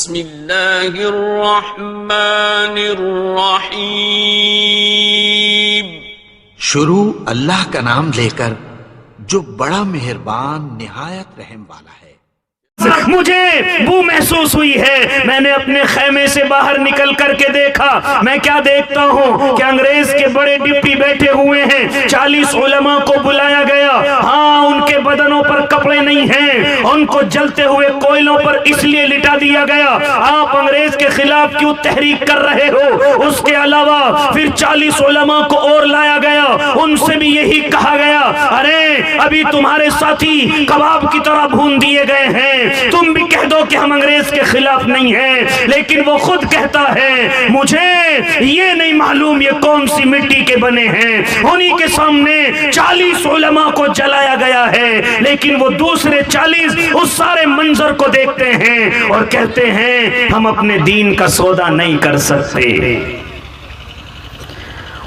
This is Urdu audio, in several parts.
بسم اللہ الرحمن الرحیم۔ شروع اللہ کا نام لے کر جو بڑا مہربان نہایت رحم والا ہے۔ مجھے بو محسوس ہوئی ہے، میں نے اپنے خیمے سے باہر نکل کر کے دیکھا، میں کیا دیکھتا ہوں کہ انگریز کے بڑے ڈپٹی بیٹھے ہوئے ہیں، 40 علماء کو بلایا گیا، ہاں ان کے بدنوں پر کپڑے نہیں ہیں، ان کو جلتے ہوئے کوئلوں پر اس لیے لٹا دیا گیا، آپ انگریز کے خلاف کیوں تحریک کر رہے ہو؟ اس کے علاوہ پھر 40 علماء کو اور لایا گیا، ان سے بھی یہی کہا گیا، ارے ابھی تمہارے ساتھی کباب کی طرح بھون دیے گئے ہیں، تم بھی کہہ دو کہ ہم انگریز کے خلاف نہیں ہیں، لیکن وہ خود کہتا ہے مجھے یہ نہیں معلوم یہ کون سی مٹی کے بنے ہیں۔ انہی کے سامنے 40 علماء کو جلایا گیا ہے، لیکن وہ دوسرے 40 اس سارے منظر کو دیکھتے ہیں اور کہتے ہیں ہم اپنے دین کا سودا نہیں کر سکتے۔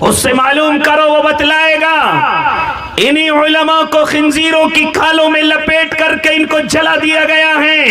اس سے معلوم کرو، وہ بتلائے گا، انہی علماء کو خنزیروں کی کھالوں میں لپیٹ کر کے ان کو جلا دیا گیا ہے۔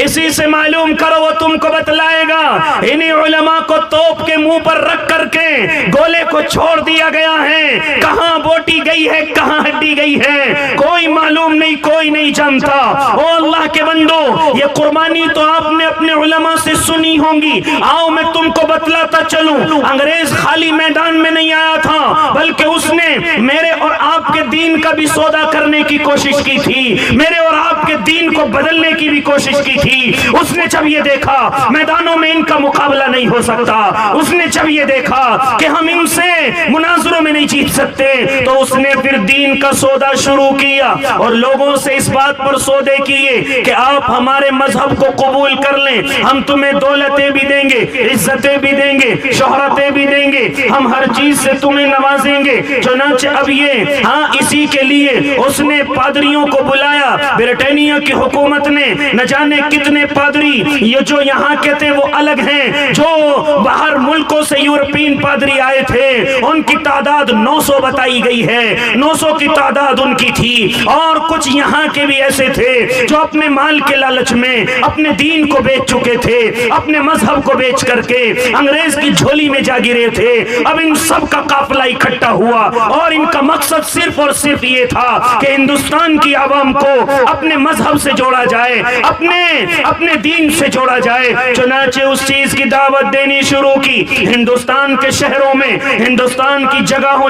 اسی سے معلوم کرو، وہ تم کو بتلائے گا، انہی علماء کو توپ کے منہ پر رکھ کر کے گولے کو چھوڑ دیا گیا ہے، کہاں بوٹی گئی ہے کہاں ہڈی گئی ہے کوئی معلوم نہیں، کوئی نہیں جانتا۔ او اللہ کے بندو، یہ قربانی تو آپ نے اپنے علماء سے سنی ہوں گی، آؤ میں تم کو بتلاتا چلوں، انگریز خالی میدان میں نہیں آیا تھا، بلکہ اس نے میرے اور آپ کے دین کا بھی سودا کرنے کی کوشش کی تھی، میرے اور آپ کے دین کو بدلنے کی بھی کوشش کی تھی۔ اس نے جب یہ دیکھا میدانوں میں ان کا مقابلہ نہیں ہو سکتا، اس نے جب یہ دیکھا کہ ہم ان سے مناظروں میں نہیں جیت سکتے، تو اس نے پھر دین کا سودا شروع کیا اور لوگوں سے اس بات پر سودے کیے کہ آپ ہمارے مذہب کو قبول کر لیں، ہم تمہیں دولتیں بھی دیں گے، عزتیں بھی دیں گے، شہرتیں بھی دیں گے، ہم ہر چیز سے تمہیں نوازیں گے۔ چنانچہ اب یہ اسی کے لیے اس نے پادریوں کو بلایا، برطانیہ کی حکومت نے نہ جانے کتنے پادری، یہ جو یہاں کے تھے وہ الگ ہیں، جو باہر ملکوں سے یورپین پادری آئے تھے ان کی تعداد 900 بتائی گئی ہے، 900 کی تعداد ان کی تھی، اور کچھ یہاں کے بھی ایسے تھے جو اپنے مال کے لالچ میں اپنے دین کو بیچ چکے تھے، اپنے مذہب کو بیچ کر کے انگریز کی جھولی میں جا گرے تھے۔ اب ان سب کا قافلہ اکٹھا ہوا اور ان کا مقصد صرف اور صرف یہ تھا کہ ہندوستان کی عوام کو اپنے مذہب سے جوڑا جائے، اپنے دین سے جوڑا جائے۔ چنانچہ اس چیز کی دعوت دینی شروع کی، ہندوستان کے شہروں میں، ہندوستان کی جگہوں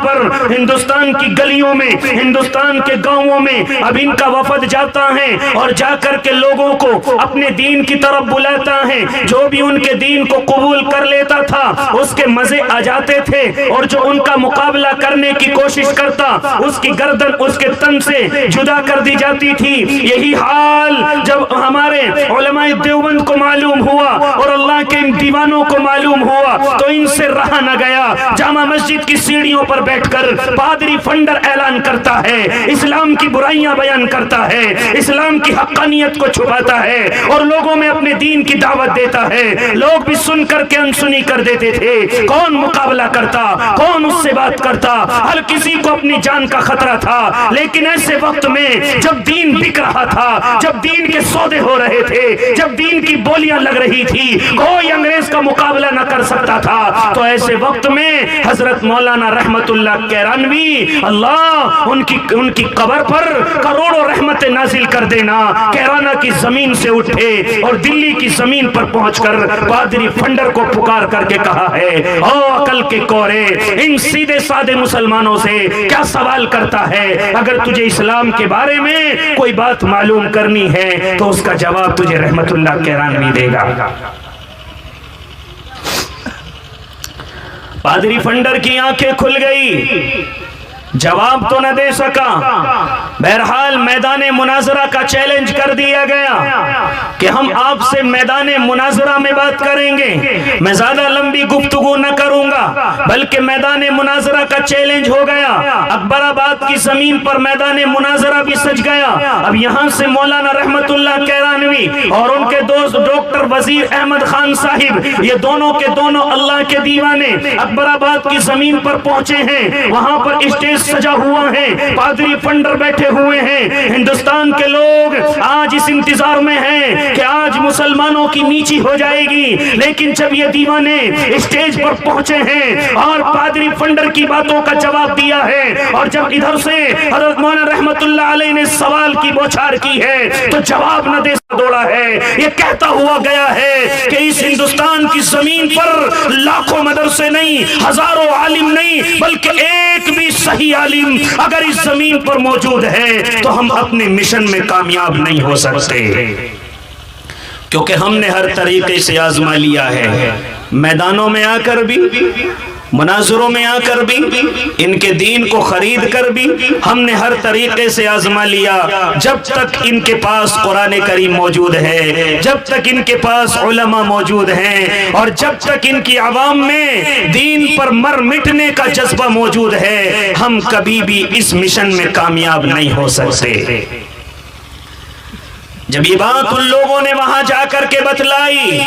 پر، ہندوستان کی گلیوں میں، ہندوستان کے گاؤں میں اب ان کا وفد جاتا ہے اور جا کر کے لوگوں کو اپنے دین کی طرف بلاتا ہے۔ جو بھی ان کے دین کو قبول کر لیتا تھا اس کے مزے آ جاتے تھے، اور جو ان کا مقابلہ کرنے کی کوشش کرتا اس کی گردن اس کے تن سے جدا کر دی جاتی تھی۔ یہی حال جب ہمارے علماء دیوبند کو معلوم ہوا اور اللہ کے ان دیوانوں کو معلوم ہوا تو ان سے رہا نہ گیا۔ جامع مسجد کی سیڑھیوں پر بیٹھ کر پادری فنڈر اعلان کرتا ہے، اسلام کی برائیاں بیان کرتا ہے، اسلام کی حقانیت کو چھپاتا ہے اور لوگوں میں اپنے دین کی دعوت دیتا ہے۔ لوگ بھی سن کر کے انسنی کر دیتے تھے، کون مقابلہ کرتا، کون اس سے بات کرتا، ہر کسی کو اپنی جان کا خطرہ تھا۔ لیکن ایسے وقت میں جب دین بک رہا تھا، جب دین کے سودے ہو رہے تھے، جب دین کی بولیاں لگ رہی تھی، کوئی انگریز کا مقابلہ نہ کر سکتا تھا، تو ایسے وقت میں حضرت مولانا رحمت اللہ کیرانوی، اللہ ان کی قبر پر کروڑوں رحمت نازل کر دینا، کیرانہ کی زمین سے اٹھے اور دلی کی زمین پر پہنچ کر پادری فنڈر کو پکار کر کے کہا ہے، او عقل کے کورے، ان سیدھے سادے مسلمانوں سے کیا سوال کرتا ہے؟ اگر تجھے اسلام کے بارے میں کوئی بات معلوم کرنی ہے تو اس کا جواب تجھے رحمت اللہ کیرانوی دے گا۔ پادری فنڈر کی آنکھیں کھل گئی، جواب تو نہ دے سکا۔ بہرحال میدان مناظرہ کا چیلنج کر دیا گیا کہ ہم آپ سے میدان مناظرہ میں بات کریں گے۔ میں زیادہ لمبی گفتگو نہ کروں گا، بلکہ میدان مناظرہ کا چیلنج ہو گیا۔ اکبر آباد کی زمین پر میدان مناظرہ بھی سج گیا۔ اب یہاں سے مولانا رحمت اللہ کیرانوی اور ان کے دوست ڈاکٹر وزیر احمد خان صاحب، یہ دونوں کے دونوں اللہ کے دیوانے، اکبر آباد کی زمین پر پہنچے ہیں۔ وہاں پر اسٹیج سجا ہوا ہے، پادری فنڈر بیٹھے ہوئے ہیں. ہندوستان کے لوگ آج اس انتظار میں ہیں کہ آج مسلمانوں کی نیچی ہو جائے گی، لیکن جب یہ دیوانے اسٹیج پر پہنچے ہیں اور پادری فنڈر کی باتوں کا جواب دیا ہے، اور جب ادھر سے حضرت مولانا رحمت اللہ علیہ نے سوال کی بوچھار کی ہے تو جواب نہ دے دوڑا ہے. یہ کہتا ہوا گیا ہے کہ اس ہندوستان کی زمین پر لاکھوں مدرسے نہیں، ہزاروں عالم نہیں، بلکہ ایک بھی صحیح عالم اگر اس زمین پر موجود ہے تو ہم اپنے مشن میں کامیاب نہیں ہو سکتے، کیونکہ ہم نے ہر طریقے سے آزما لیا ہے. میدانوں میں آ کر بھی، مناظروں میں آ کر بھی، ان کے دین کو خرید کر بھی ہم نے ہر طریقے سے آزما لیا. جب تک ان کے پاس قرآن کریم موجود ہے، جب تک ان کے پاس علماء موجود ہیں، اور جب تک ان کی عوام میں دین پر مر مٹنے کا جذبہ موجود ہے، ہم کبھی بھی اس مشن میں کامیاب نہیں ہو سکتے. جب یہ بات ان لوگوں نے وہاں جا کر کے بتلائی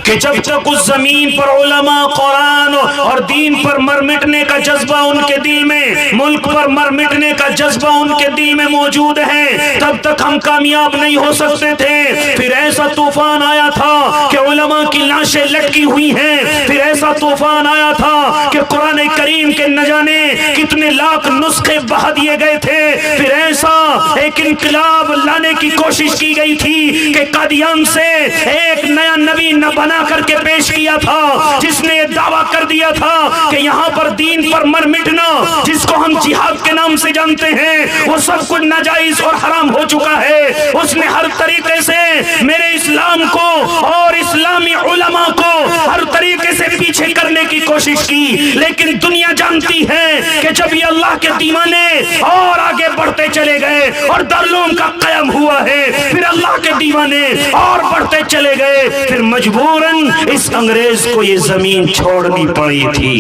کہ جب تک اس زمین پر علماء، قرآن اور دین پر مر مٹنے کا جذبہ ان کے دل میں، ملک پر مر مٹنے کا جذبہ ان کے دل میں موجود ہے، تب تک ہم کامیاب نہیں ہو سکتے تھے. پھر ایسا طوفان آیا تھا کہ علماء کی لاشیں لٹکی ہوئی ہیں، پھر ایسا طوفان آیا تھا کہ قرآن کریم کے نہ جانے کتنے لاکھ نسخے بہا دیے گئے تھے. پھر ایسا ایک انقلاب لانے کی کوشش کی گئی تھی کہ قادیان سے ایک نیا نبی نہ بنا کر کے پیش کیا تھا، جس نے یہ دعویٰ کر دیا تھا کہ یہاں پر دین پر مر مٹنا، جس کو ہم جہاد کے نام سے جانتے ہیں، وہ سب کچھ ناجائز اور حرام ہو چکا ہے. اس نے ہر طریقے سے میرے اسلام کو اور اسلامی علماء کو ہر طریقے سے پیچھے کرنے کی کوشش کی. لیکن دنیا جانتی ہے کہ جب یہ اللہ کے دیوانے اور آگے بڑھتے چلے گئے اور دارالعلوم کا قیام ہوا ہے، پھر اللہ کے دیوانے اور بڑھتے چلے گئے، پھر مجبوراً اس انگریز کو یہ زمین چھوڑنی پڑی تھی.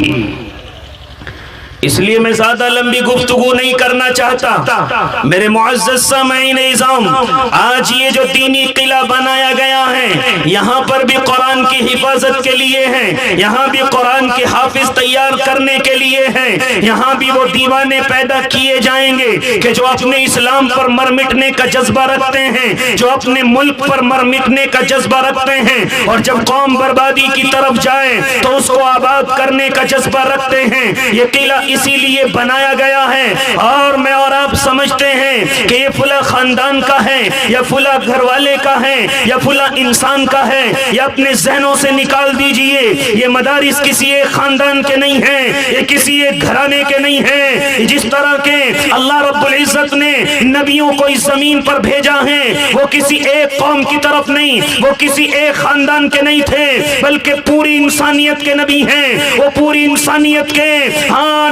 اس لیے میں زیادہ لمبی گفتگو نہیں کرنا چاہتا. میرے معزز سامعین اعظام، آج یہ جو دینی قلعہ بنایا گیا ہے، یہاں پر بھی قرآن کی حفاظت کے لیے ہے، یہاں بھی قرآن کے حافظ تیار کرنے کے لیے ہیں، یہاں بھی وہ دیوانے پیدا کیے جائیں گے کہ جو اپنے اسلام پر مر مٹنے کا جذبہ رکھتے ہیں، جو اپنے ملک پر مر مٹنے کا جذبہ رکھتے ہیں، اور جب قوم بربادی کی طرف جائے تو اس کو آباد کرنے کا جذبہ رکھتے ہیں. یہ قلعہ اسی لیے بنایا گیا ہے. اور میں اور آپ سمجھتے ہیں کہ یہ فلاں خاندان کا ہے، یا فلاں گھر والے کا ہے، یا فلاں انسان کا ہے، یا اپنے ذہنوں سے نکال دیجئے. یہ مدارس کسی ایک خاندان کے نہیں ہیں، یہ کسی ایک گھرانے کے نہیں ہیں. جس طرح کے اللہ رب العزت نے نبیوں کو اس زمین پر بھیجا ہے، وہ کسی ایک قوم کی طرف نہیں، وہ کسی ایک خاندان کے نہیں تھے، بلکہ پوری انسانیت کے نبی ہیں. وہ پوری انسانیت کے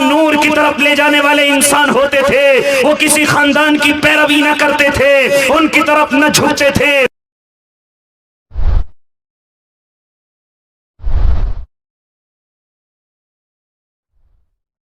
نور کی طرف لے جانے والے انسان ہوتے تھے. وہ کسی خاندان کی پیروی نہ کرتے تھے، ان کی طرف نہ جھکتے تھے.